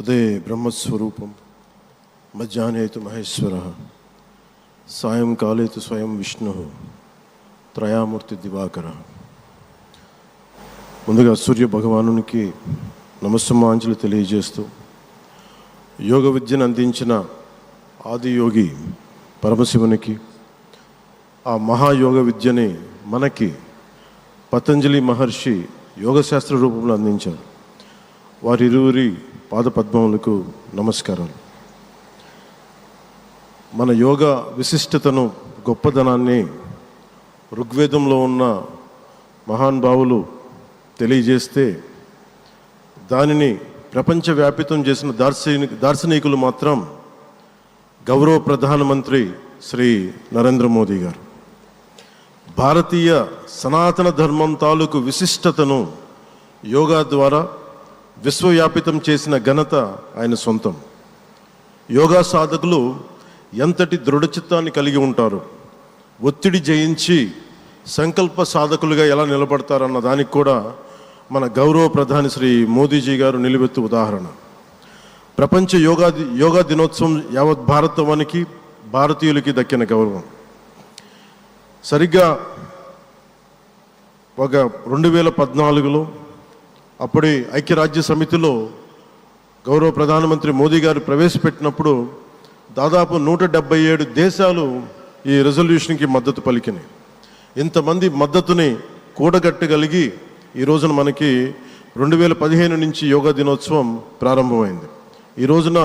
ఉదయే బ్రహ్మస్వరూపం మధ్యాహ్నే తు మహేశ్వరః సాయంకాలే తు స్వయం విష్ణుః త్రయామూర్తి దివాకరః. ముందుగా సూర్య భగవానునికి నమస్సుమాంజలి తెలియజేస్తూ యోగ విద్యను అందించిన ఆదియోగి పరమశివునికి, ఆ మహాయోగ విద్యని మనకి పతంజలి మహర్షి యోగశాస్త్ర రూపంలో అందించారు. వారిరువురి పాదపద్మములకు నమస్కారాలు. మన యోగ విశిష్టతను, గొప్పదనాన్ని ఋగ్వేదంలో ఉన్న మహానుభావులు తెలియజేస్తే దానిని ప్రపంచవ్యాపితం చేసిన దార్శనికులు మాత్రం గౌరవ ప్రధానమంత్రి శ్రీ నరేంద్ర మోదీ గారు. భారతీయ సనాతన ధర్మం తాలూకు విశిష్టతను యోగా ద్వారా విశ్వవ్యాపితం చేసిన ఘనత ఆయన సొంతం. యోగా సాధకులు ఎంతటి దృఢచిత్తాన్ని కలిగి ఉంటారు, ఒత్తిడి జయించి సంకల్ప సాధకులుగా ఎలా నిలబడతారన్న దానికి కూడా మన గౌరవ ప్రధాని శ్రీ మోదీజీ గారు నిలువెత్తు ఉదాహరణ. ప్రపంచ యోగా దినోత్సవం యావత్ భారతవానికి, భారతీయులకి దక్కిన గౌరవం. సరిగ్గా ఒక 2014లో అప్పుడే ఐక్యరాజ్య సమితిలో గౌరవ ప్రధానమంత్రి మోదీ గారు ప్రవేశపెట్టినప్పుడు దాదాపు 177 దేశాలు ఈ రెజల్యూషన్కి మద్దతు పలికినాయి. ఇంతమంది మద్దతుని కూడగట్టగలిగి ఈ రోజున మనకి 2015 నుంచి యోగా దినోత్సవం ప్రారంభమైంది. ఈ రోజున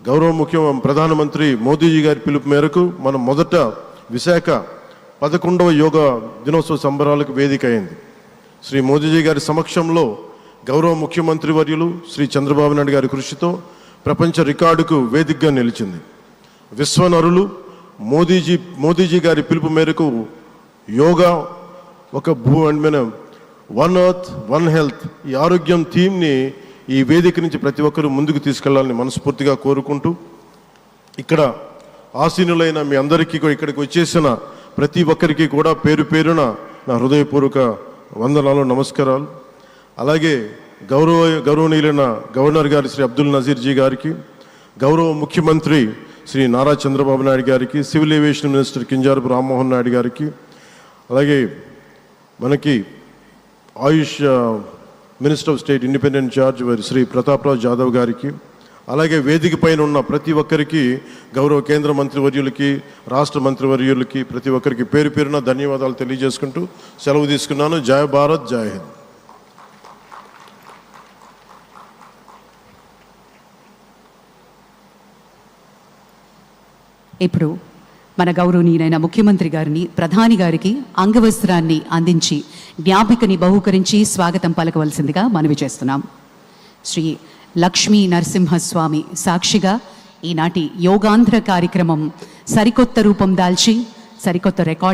గౌరవ ప్రధానమంత్రి మోదీజీ గారి పిలుపు మేరకు మనం మొదట విశాఖ 11వ యోగా దినోత్సవ సంబరాలకు వేదిక అయింది. శ్రీ మోదీజీ గారి సమక్షంలో గౌరవ ముఖ్యమంత్రి వర్యులు శ్రీ చంద్రబాబు నాయుడు గారి కృషితో ప్రపంచ రికార్డుకు వేదికగా నిలిచింది. విశ్వనరులు మోదీజీ గారి పిలుపు మేరకు యోగా ఒక వన్ ఎర్త్ వన్ హెల్త్, ఈ ఆరోగ్యం థీమ్ని ఈ వేదిక నుంచి ప్రతి ఒక్కరూ ముందుకు తీసుకెళ్లాలని మనస్ఫూర్తిగా కోరుకుంటూ, ఇక్కడ ఆసీనులైన మీ అందరికీ, ఇక్కడికి వచ్చేసిన ప్రతి ఒక్కరికి కూడా పేరు పేరున నా హృదయపూర్వక వందనాలు, నమస్కారాలు. అలాగే గౌరవనీయులైన గవర్నర్ గారి శ్రీ అబ్దుల్ నజీర్ జీ గారికి, గౌరవ ముఖ్యమంత్రి శ్రీ నారా చంద్రబాబు నాయుడు గారికి, civil aviation minister Kinjarapu Rammohan Naidu గారికి, అలాగే మనకి Ayush minister of state independent charge Shri Prataprao Jadhav గారికి, అలాగే వేదిక పైన ఉన్న ప్రతి ఒక్కరికి, గౌరవ కేంద్ర మంత్రివర్యులకి, రాష్ట్ర మంత్రివర్యులకి, ప్రతి ఒక్కరికి పేరు పేరున ధన్యవాదాలు తెలియజేసుకుంటూ సెలవు తీసుకున్నాను. జై భారత్, జై హింద్. ఇప్పుడు మన గౌరవనీయులైన ముఖ్యమంత్రి గారిని, ప్రధాని గారికి అంగవస్త్రాన్ని అందించి జ్ఞాపికని బహూకరించి స్వాగతం పలకవలసిందిగా మనవి చేస్తున్నాం. శ్రీ లక్ష్మీ నరసింహస్వామి సాక్షిగా ఈనాటి యోగాంధ్ర కార్యక్రమం సరికొత్త రూపం దాల్చి సరికొత్త రికార్డ్